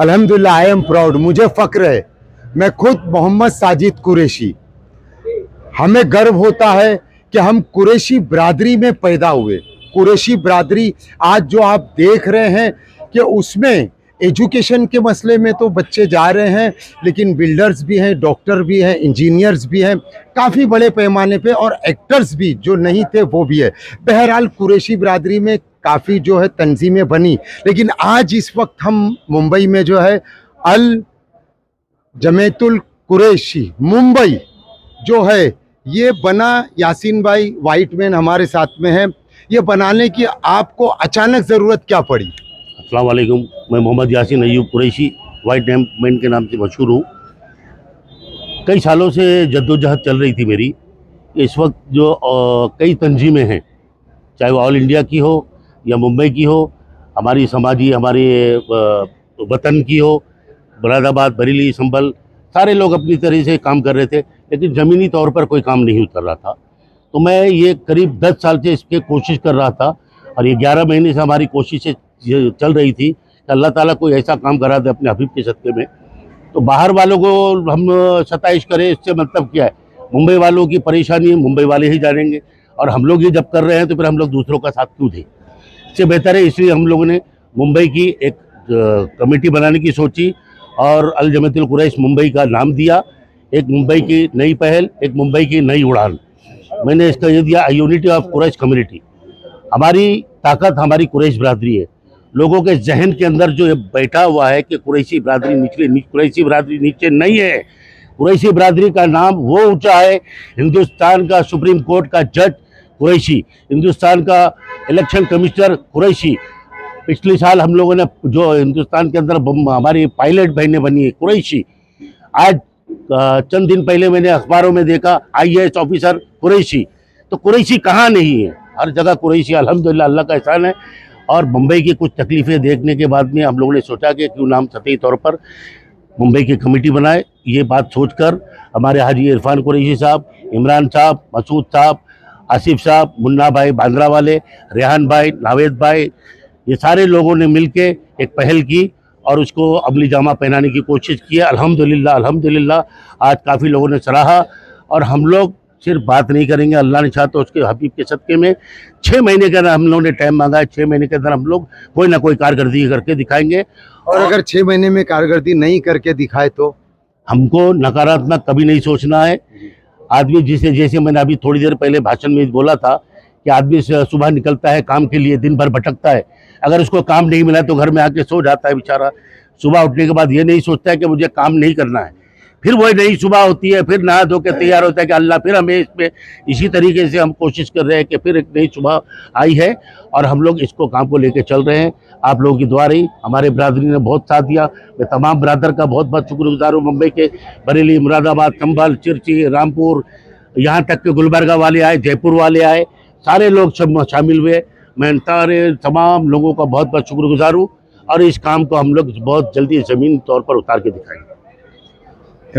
अल्हम्दुलिल्लाह I am proud, मुझे फक्र है। मैं खुद मोहम्मद साजिद कुरैशी, हमें गर्व होता है कि हम कुरैशी बिरादरी में पैदा हुए। कुरैशी बिरादरी आज जो आप देख रहे हैं कि उसमें एजुकेशन के मसले में तो बच्चे जा रहे हैं, लेकिन बिल्डर्स भी हैं, डॉक्टर भी हैं, इंजीनियर्स भी हैं, काफ़ी बड़े पैमाने पे, और एक्टर्स भी जो नहीं थे वो भी है। बहरहाल कुरैशी बिरादरी में काफ़ी जो है तंजीमें बनी, लेकिन आज इस वक्त हम मुंबई में जो है अल जमीयतुल कुरैशी मुंबई जो है ये बना। यासीन भाई वाइट मैन हमारे साथ में है। ये बनाने की आपको अचानक ज़रूरत क्या पड़ी? अस्सलाम वालेकुम, मैं मोहम्मद यासीन अय्यूब कुरैशी वाइट मैन के नाम से मशहूर हूँ। कई सालों से जद्दोजहद चल रही थी मेरी। इस वक्त जो कई तंजीमें हैं, चाहे वो ऑल इंडिया की हो या मुंबई की हो, हमारी समाजी, हमारे वतन की हो, मुरादाबाद, बरेली, संभल, सारे लोग अपनी तरह से काम कर रहे थे, लेकिन ज़मीनी तौर पर कोई काम नहीं उतर रहा था। तो मैं ये करीब 10 साल से इसके कोशिश कर रहा था, और ये 11 महीने से हमारी कोशिशें चल रही थी कि अल्लाह ताला कोई ऐसा काम करा दे अपने हबीब के सदक़े में। तो बाहर वालों को हम सताइश करें, इससे मतलब क्या है? मुंबई वालों की परेशानी मुंबई वाले ही जानेंगे, और हम लोग ये जब कर रहे हैं तो फिर हम लोग दूसरों का साथ क्यों दें? इससे बेहतर है, इसलिए हम लोगों ने मुंबई की एक कमेटी बनाने की सोची और अल जमीयतुल कुरैश मुंबई का नाम दिया। एक मुंबई की नई पहल, एक मुंबई की नई उड़ान। मैंने इसका ये दिया यूनिटी ऑफ कुरैश कम्युनिटी। हमारी ताकत हमारी कुरैश बिरादरी है। लोगों के जहन के अंदर जो बैठा हुआ है कि कुरैशी बिरादरी कुरैशी बिरादरी नीचे नहीं है। कुरैशी बिरादरी का नाम वो ऊंचा है, हिंदुस्तान का सुप्रीम कोर्ट का जज कुरैशी, हिंदुस्तान का इलेक्शन कमिश्नर कुरैशी। पिछले साल हम लोगों ने जो हिंदुस्तान के अंदर हमारी पायलट बहनें बनी है कुरैशी। आज चंद दिन पहले मैंने अखबारों में देखा IAS ऑफिसर कुरैशी। तो कुरैशी कहाँ नहीं है? हर जगह कुरैशी, अल्हम्दुलिल्लाह, अल्लाह का एहसान है। और मुंबई की कुछ तकलीफ़ें देखने के बाद में हम लोगों ने सोचा कि क्यों ना हम सतही तौर पर मुंबई की कमेटी बनाए। ये बात सोचकर हमारे हाजी इरफान कुरैशी साहब, इमरान साहब, मसूद साहब, आसिफ साहब, मुन्ना भाई बांद्रा वाले, रेहान भाई, नावेद भाई, ये सारे लोगों ने मिलके एक पहल की और उसको अमली जामा पहनाने की कोशिश की है। अल्हम्दुलिल्लाह, अल्हम्दुलिल्लाह आज काफ़ी लोगों ने सराहा। और हम लोग सिर्फ बात नहीं करेंगे, अल्लाह ने चाहा तो उसके हबीब के सदक़े में 6 महीने के अंदर हम लोगों ने टाइम मांगा है। 6 महीने के अंदर हम लोग कोई ना कोई कारकर्दगी करके दिखाएंगे। और अगर 6 महीने में कारकर्दगी नहीं करके दिखाए तो? हमको नकारात्मक कभी नहीं सोचना है। आदमी जैसे मैंने अभी थोड़ी देर पहले भाषण में बोला था कि आदमी सुबह निकलता है काम के लिए, दिन भर भटकता है, अगर उसको काम नहीं मिला तो घर में आके सो जाता है बेचारा। सुबह उठने के बाद ये नहीं सोचता है कि मुझे काम नहीं करना है। फिर वही नई सुबह होती है, फिर नहा धो के तैयार होता है कि अल्लाह फिर हमें इसमें इसी तरीके से हम कोशिश कर रहे हैं कि फिर एक नई सुबह आई है और हम लोग इसको काम को लेके चल रहे हैं। आप लोगों की दुआ रही, हमारे बिरादरी ने बहुत साथ दिया। मैं तमाम बिरादर का बहुत बहुत शुक्रगुजार हूँ। मुंबई के बरेली, मुरादाबाद, संभल, चिरची, रामपुर, यहाँ तक के गुलबर्गा वाले आए, जयपुर वाले आए, सारे लोग शामिल हुए। मैं सारे तमाम लोगों का बहुत बहुत शुक्रगुजार हूँ और इस काम को हम लोग बहुत जल्दी ज़मीनी तौर पर उतार के दिखाएंगे।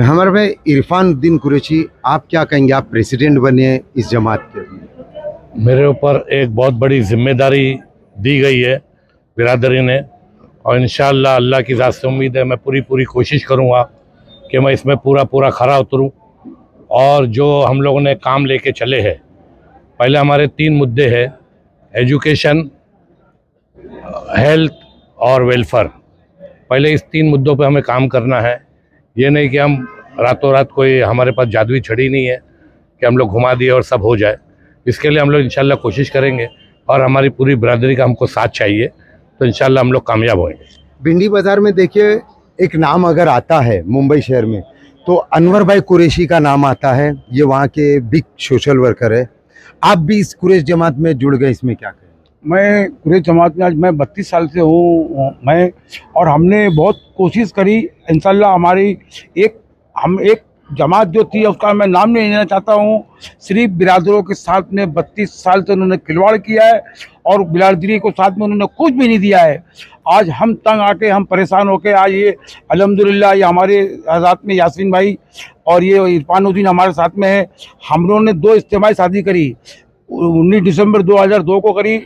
हमारे भाई इरफानुद्दीन कुरैशी, आप क्या कहेंगे? आप प्रेसिडेंट बने इस जमात के। मेरे ऊपर एक बहुत बड़ी जिम्मेदारी दी गई है बिरादरी ने, और इंशाअल्लाह अल्लाह की ज़ात से उम्मीद है मैं पूरी कोशिश करूँगा कि मैं इसमें पूरा खरा उतरूँ। और जो हम लोगों ने काम लेके चले हैं, पहले हमारे 3 मुद्दे हैं, एजुकेशन, हेल्थ और वेलफेयर। पहले इस 3 मुद्दों पे हमें काम करना है। ये नहीं कि हम रातों रात, कोई हमारे पास जादुई छड़ी नहीं है कि हम लोग घुमा दिए और सब हो जाए। इसके लिए हम लोग इंशाल्लाह कोशिश करेंगे और हमारी पूरी बिरादरी का हमको साथ चाहिए, तो इंशाल्लाह हम लोग कामयाब होंगे। भिंडी बाज़ार में देखिए, एक नाम अगर आता है मुंबई शहर में तो अनवर भाई कुरैशी का नाम आता है। ये वहाँ के बिग सोशल वर्कर है। आप भी इस कुरैश जमात में जुड़ गए, इसमें क्या कहें? मैं कुरैश जमात में आज मैं 32 साल से हूँ मैं, और हमने बहुत कोशिश करी। इंशाल्लाह हमारी हम एक जमात जो थी उसका मैं नाम नहीं लेना चाहता हूँ, सिर्फ बिरादरों के साथ में 32 साल से उन्होंने खिलवाड़ किया है और बिरादरी को साथ में उन्होंने कुछ भी नहीं दिया है। आज हम तंग आके, हम परेशान होके, आज ये अल्हम्दुलिल्लाह ये हमारे साथ में यासीन भाई और ये इरफानुद्दीन हमारे साथ में है। हम लोगों ने 2 इज्तिमाई शादी करी, 19 दिसंबर 2002 को करी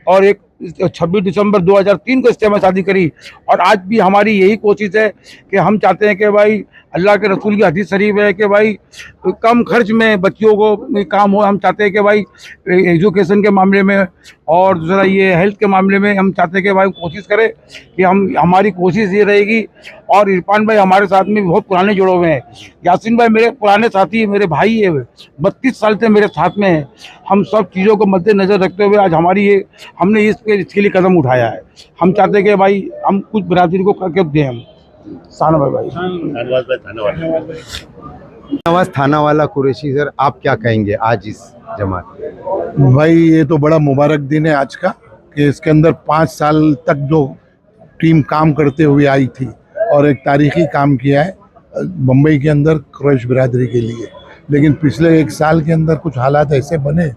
और एक 26 दिसंबर 2003 को इस्ते में शादी करी। और आज भी हमारी यही कोशिश है कि हम चाहते हैं कि भाई अल्लाह के रसूल की हदीस शरीफ है कि भाई कम खर्च में बच्चियों को काम हो। हम चाहते हैं कि भाई एजुकेशन के मामले में और दूसरा ये हेल्थ के मामले में हम चाहते हैं कि भाई कोशिश करें कि हमारी कोशिश ये रहेगी। और इरफान भाई हमारे साथ में बहुत पुराने जुड़े हुए हैं। यासीन भाई मेरे पुराने साथी, मेरे भाई है, 32 साल से मेरे साथ में हैं। हम सब चीज़ों को मद्देनजर रखते हुए आज हमने इसके लिए कदम उठाया है। हम चाहते हैं कि भाई हम कुछ बिरादरी को करके दें। हम साना भाई नवाज थाना वाला कुरैशी सर, आप क्या कहेंगे आज इस जमात में? भाई ये तो बड़ा मुबारक दिन है आज का कि इसके अंदर 5 साल तक जो टीम काम करते हुए आई थी और एक तारीखी काम किया है मुंबई के अंदर कुरैश बिरादरी के लिए। लेकिन पिछले 1 साल के अंदर कुछ हालात ऐसे बने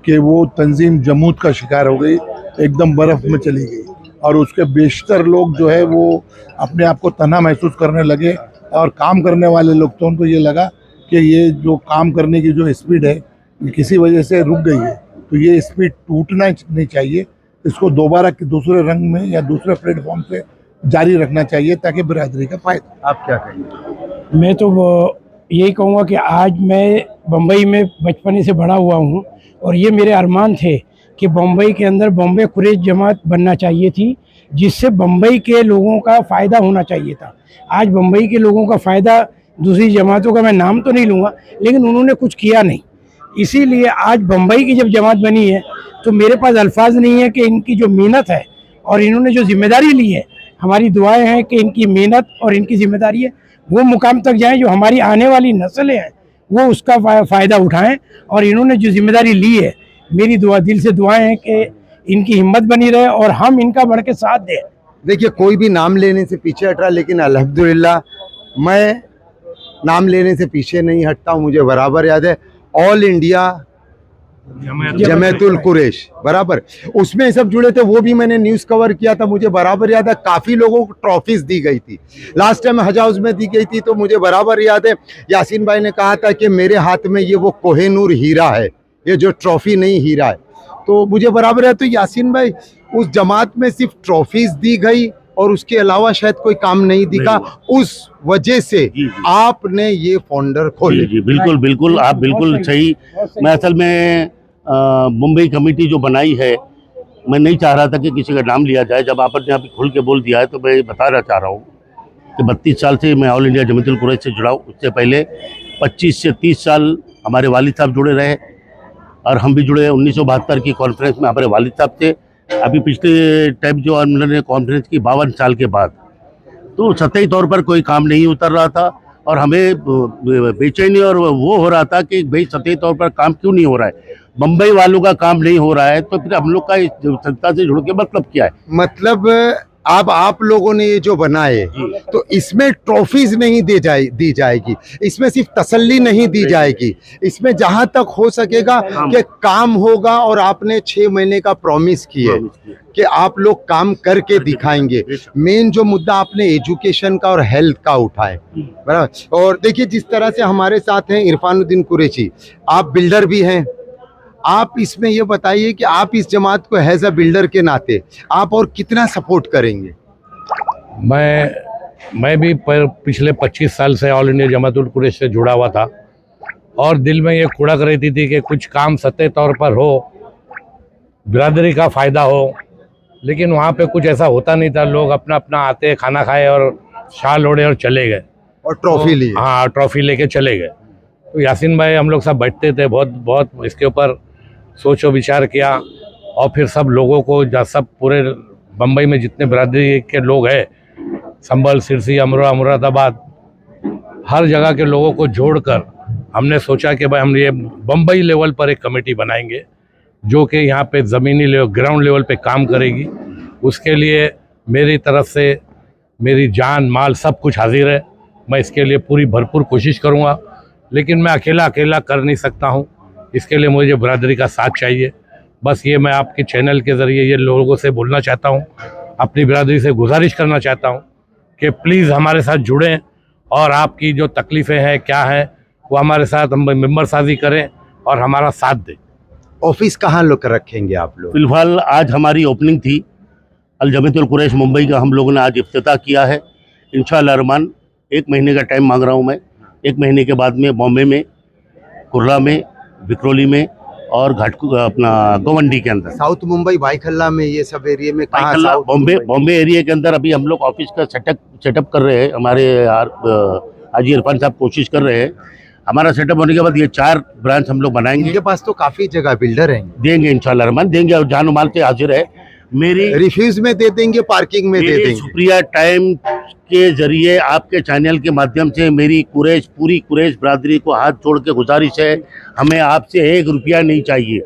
कि वो तंजीम जमूत का शिकार हो गई, एकदम बर्फ़ में चली गई और उसके बेशतर लोग जो है वो अपने आप को तन्हा महसूस करने लगे। और काम करने वाले लोग तो उनको ये लगा कि ये जो काम करने की जो स्पीड है ये किसी वजह से रुक गई है, तो ये स्पीड टूटना नहीं चाहिए, इसको दोबारा दूसरे रंग में या दूसरे प्लेटफॉर्म से जारी रखना चाहिए ताकि बिरादरी का फायदा। आप क्या कहेंगे? मैं तो यही कहूँगा कि आज मैं बम्बई में बचपन से बड़ा हुआ हूँ और ये मेरे अरमान थे कि बम्बई के अंदर बम्बई कुरैश जमात बनना चाहिए थी, जिससे बम्बई के लोगों का फ़ायदा होना चाहिए था। आज बम्बई के लोगों का फ़ायदा दूसरी जमातों का मैं नाम तो नहीं लूँगा, लेकिन उन्होंने कुछ किया नहीं। इसीलिए आज बम्बई की जब जमात बनी है तो मेरे पास अल्फाज नहीं है कि इनकी जो मेहनत है और इन्होंने जो जिम्मेदारी ली है, हमारी दुआएं हैं कि इनकी मेहनत और इनकी जिम्मेदारी है वो मुकाम तक जाएं जो हमारी आने वाली नस्लें हैं वो उसका फ़ायदा उठाएं। और इन्होंने जो जिम्मेदारी ली है, मेरी दिल से दुआएं हैं कि इनकी हिम्मत बनी रहे और हम इनका बढ़ के साथ दें। देखिए, कोई भी नाम लेने से पीछे हट रहा, लेकिन अल्हम्दुलिल्लाह मैं नाम लेने से पीछे नहीं हटता हूँ। मुझे बराबर याद है ऑल इंडिया जमातुल कुरैश, बराबर उसमें सब जुड़े थे, वो भी मैंने न्यूज़ कवर किया था। मुझे बराबर याद है काफ़ी लोगों को ट्रॉफीज दी गई थी। लास्ट टाइम हज हाउस में दी गई थी, तो मुझे बराबर याद है यासीन भाई ने कहा था कि मेरे हाथ में ये वो कोहिनूर हीरा है, ये जो ट्रॉफी नहीं हीरा है। तो मुझे बराबर है। तो यासीन भाई उस जमात में सिर्फ ट्रॉफीज दी गई और उसके अलावा शायद कोई काम नहीं दिखा, उस वजह से आपने ये फाउंडर खोले। जी बिल्कुल बिल्कुल, आप बिल्कुल सही। मैं असल में मुंबई कमेटी जो बनाई है, मैं नहीं चाह रहा था कि किसी का नाम लिया जाए। जब आपने यहाँ पे खुल के बोल दिया है तो मैं बताना चाह रहा हूँ कि 32 साल से मैं ऑल इंडिया जमातुल कुरैश से जुड़ा हूँ। उससे पहले 25 से 30 साल हमारे वालिद साहब जुड़े रहे और हम भी जुड़े। 1972 की कॉन्फ्रेंस में हमारे वालिद साहब थे। अभी पिछले टाइम जो उन्होंने कॉन्फ्रेंस की 52 साल के बाद, तो सतही तौर पर कोई काम नहीं उतर रहा था और हमें बेचैनी और वो हो रहा था कि भाई सतही तौर पर काम क्यों नहीं हो रहा है, मुंबई वालों का काम नहीं हो रहा है, तो फिर हम लोग का इस संस्था से जुड़ के मतलब क्या है। मतलब अब आप लोगों ने ये जो बनाए तो इसमें ट्रॉफीज नहीं दी जाएगी, इसमें सिर्फ तसल्ली नहीं दी जाएगी, इसमें जहां तक हो सकेगा कि काम होगा। और आपने 6 महीने का प्रॉमिस किया कि आप लोग काम करके दिखाएंगे। मेन जो मुद्दा आपने एजुकेशन का और हेल्थ का उठाए, बराबर। और देखिए जिस तरह से हमारे साथ हैं इरफानुद्दीन कुरैशी, आप बिल्डर भी हैं, आप इसमें ये बताइए कि आप इस जमात को एज अ बिल्डर के नाते आप और कितना सपोर्ट करेंगे? मैं भी पिछले 25 साल से ऑल इंडिया जमातुल कुरैश से जुड़ा हुआ था और दिल में ये खुड़क रहती थी कि कुछ काम सतह तौर पर हो, बिरादरी का फ़ायदा हो, लेकिन वहाँ पे कुछ ऐसा होता नहीं था। लोग अपना अपना आते, खाना खाए और शाल ओढ़े और चले गए और ट्रॉफी ली। हाँ, ट्रॉफी लेके चले गए। तो यासीन भाई हम लोग सब बैठते थे, बहुत इसके ऊपर सोचो विचार किया और फिर सब लोगों को, सब पूरे बम्बई में जितने बिरादरी के लोग हैं, संभल, सिरसी, अमरोहा, मुरादाबाद, हर जगह के लोगों को जोड़कर हमने सोचा कि भाई हम ये बम्बई लेवल पर एक कमेटी बनाएंगे जो कि यहाँ पे ज़मीनी लेवल, ग्राउंड लेवल पे काम करेगी। उसके लिए मेरी तरफ से मेरी जान माल सब कुछ हाजिर है। मैं इसके लिए पूरी भरपूर कोशिश करूँगा, लेकिन मैं अकेला कर नहीं सकता हूँ। इसके लिए मुझे बिरादरी का साथ चाहिए। बस ये मैं आपके चैनल के ज़रिए ये लोगों से बोलना चाहता हूँ, अपनी बिरादरी से गुजारिश करना चाहता हूँ कि प्लीज़ हमारे साथ जुड़ें और आपकी जो तकलीफ़ें हैं क्या हैं वो हमारे साथ हम मेंबर साजी करें और हमारा साथ दें। ऑफिस कहाँ लोग रखेंगे आप लोग? फिलहाल आज हमारी ओपनिंग थी, अल जमीयतुल कुरैश मुंबई का हम लोगों ने आज इफ्तिताह किया है। इंशाअल्लाह रहमान 1 महीने का टाइम मांग रहा हूँ मैं। 1 महीने के बाद में बॉम्बे में, कुर्ला में, विक्रोली में और अपना गोवंडी के अंदर, साउथ मुंबई भाईखल्ला में, ये सब एरिया में कहाँ? भाईखल्ला, साउथ बॉम्बे एरिया के अंदर अभी हम लोग ऑफिस का सेटअप कर रहे हैं। हमारे हाजी इरफान साहब कोशिश कर रहे हैं। हमारा सेटअप होने के बाद ये 4 ब्रांच हम लोग बनाएंगे। इनके पास तो काफी जगह बिल्डर हैं, देंगे इंशाल्लाह रहमान, देंगे और जान माल से हाजिर है। मेरी रिफ्यूज में दे देंगे, पार्किंग में दे देंगे। सुप्रिया टाइम के जरिए आपके चैनल के माध्यम से मेरी पूरी कुरैश बरादरी को हाथ जोड़ के गुजारिश है, हमें आपसे 1 रुपया नहीं चाहिए,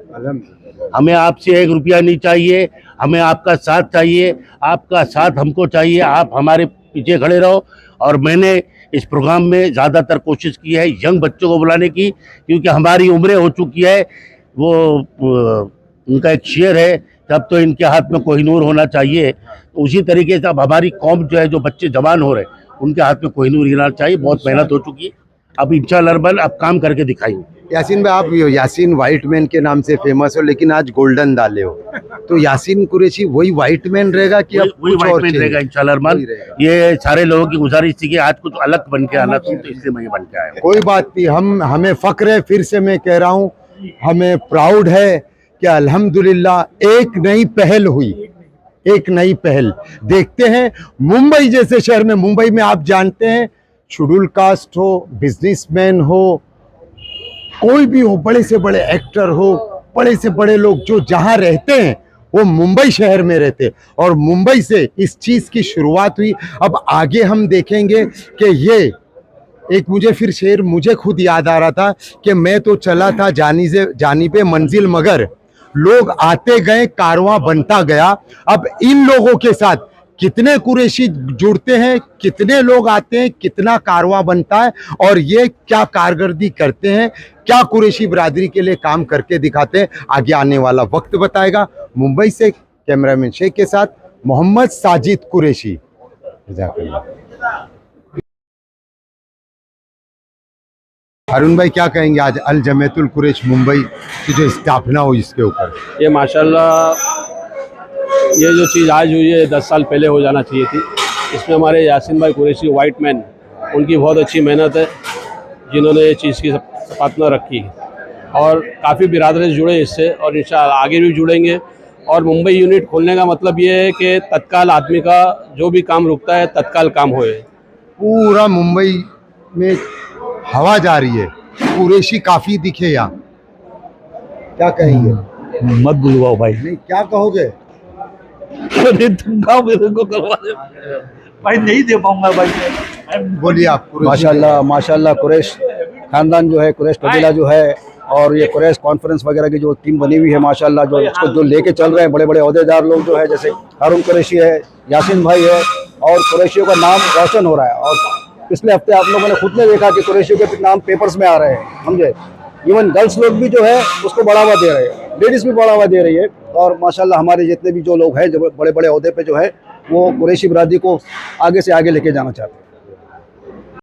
हमें आपसे 1 रुपया नहीं चाहिए, हमें आपका साथ चाहिए, आपका साथ हमको चाहिए। आप हमारे पीछे खड़े रहो। और मैंने इस प्रोग्राम में ज़्यादातर कोशिश की है यंग बच्चों को बुलाने की, क्योंकि हमारी उम्रें हो चुकी है। वो उनका एक शेर है, तब तो इनके हाथ में कोहिनूर होना चाहिए। उसी तरीके से अब हमारी कौम जो है, जो बच्चे जवान हो रहे हैं, उनके हाथ में कोहिनूर रहना चाहिए। बहुत मेहनत हो चुकी है, अब इंशाअल्लाह अब काम करके दिखाएंगे। यासीन भाई, आप यासीन वाइट मैन के नाम से फेमस हो, लेकिन आज गोल्डन डाले हो, तो यासीन कुरैशी वही वाइट मैन रहेगा कि अब वही कुछ वाइट और मैन change? रहेगा इंशाअल्लाह रहमान। ये सारे लोगों की गुजारिश थी कि आज कुछ अलग बन के आना था, तो इसलिए मैं ये बन के आया हूँ। कोई बात नहीं, हमें फक्र है, फिर से मैं कह रहा हूँ, हमें प्राउड है कि अल्हम्दुलिल्लाह एक नई पहल हुई, एक नई पहल। देखते हैं मुंबई जैसे शहर में, मुंबई में आप जानते हैं शेड्यूल कास्ट हो, बिजनेसमैन हो, कोई भी हो, बड़े से बड़े एक्टर हो, बड़े से बड़े लोग जो जहां रहते हैं वो मुंबई शहर में रहते हैं, और मुंबई से इस चीज की शुरुआत हुई। अब आगे हम देखेंगे कि ये एक, मुझे फिर शेर मुझे खुद याद आ रहा था कि मैं तो चला था जानिबे मंजिल, मगर लोग आते गए, कारवां बनता गया। अब इन लोगों के साथ कितने कुरैशी जुड़ते हैं, कितने लोग आते हैं, कितना कारवां बनता है, और ये क्या कारकर्दगी करते हैं, क्या कुरैशी बरादरी के लिए काम करके दिखाते हैं, आगे आने वाला वक्त बताएगा। मुंबई से कैमरामैन शेख के साथ मोहम्मद साजिद कुरैशी। अरुण भाई, क्या कहेंगे आज अल जमीयतुल कुरैश मुंबई की जो स्थापना हुई इसके ऊपर? ये माशाल्लाह, ये जो चीज़ आज हुई है 10 साल पहले हो जाना चाहिए थी। इसमें हमारे यासीन भाई कुरैशी वाइट मैन, उनकी बहुत अच्छी मेहनत है, जिन्होंने ये चीज़ की स्थापना रखी है, और काफ़ी बिरादरी जुड़े इससे, और इंशाअल्लाह आगे भी जुड़ेंगे। और मुंबई यूनिट खोलने का मतलब ये है कि तत्काल आदमी का जो भी काम रुकता है, तत्काल काम होए। पूरा मुंबई में हवा जा रही है, कुरैशी काफी दिखे यहाँ, क्या कहेंगे? मत बुलवाओ भाई। नहीं, क्या कहोगे? अरे तुम गाँव मेरे को करवा दे भाई, नहीं दे पाऊंगा भाई। बोलिए आप। माशाल्लाह माशाल्लाह, कुरैश खानदान जो है, कुरैश कबीला जो है, और ये कुरैश कॉन्फ्रेंस वगैरह की जो टीम बनी हुई है माशाल्लाह, जो इसको जो लेके चल रहे हैं बड़े बड़े ओहदेदार लोग जो है, जैसे हारून कुरैशी है, यासीन भाई है, और कुरैशियों का नाम रोशन हो रहा है। और पिछले हफ्ते आप लोगों ने खुद ने देखा कि कुरैशियों के नाम पेपर्स में आ रहे हैं, समझे। इवन गर्ल्स लोग भी जो है उसको बढ़ावा दे रहे हैं, लेडीज़ भी बढ़ावा दे रही है। और माशाल्लाह हमारे जितने भी जो लोग हैं, जो बड़े बड़े ओहदे पे जो है, वो कुरैशी बरादरी को आगे से आगे लेके जाना चाहते हैं।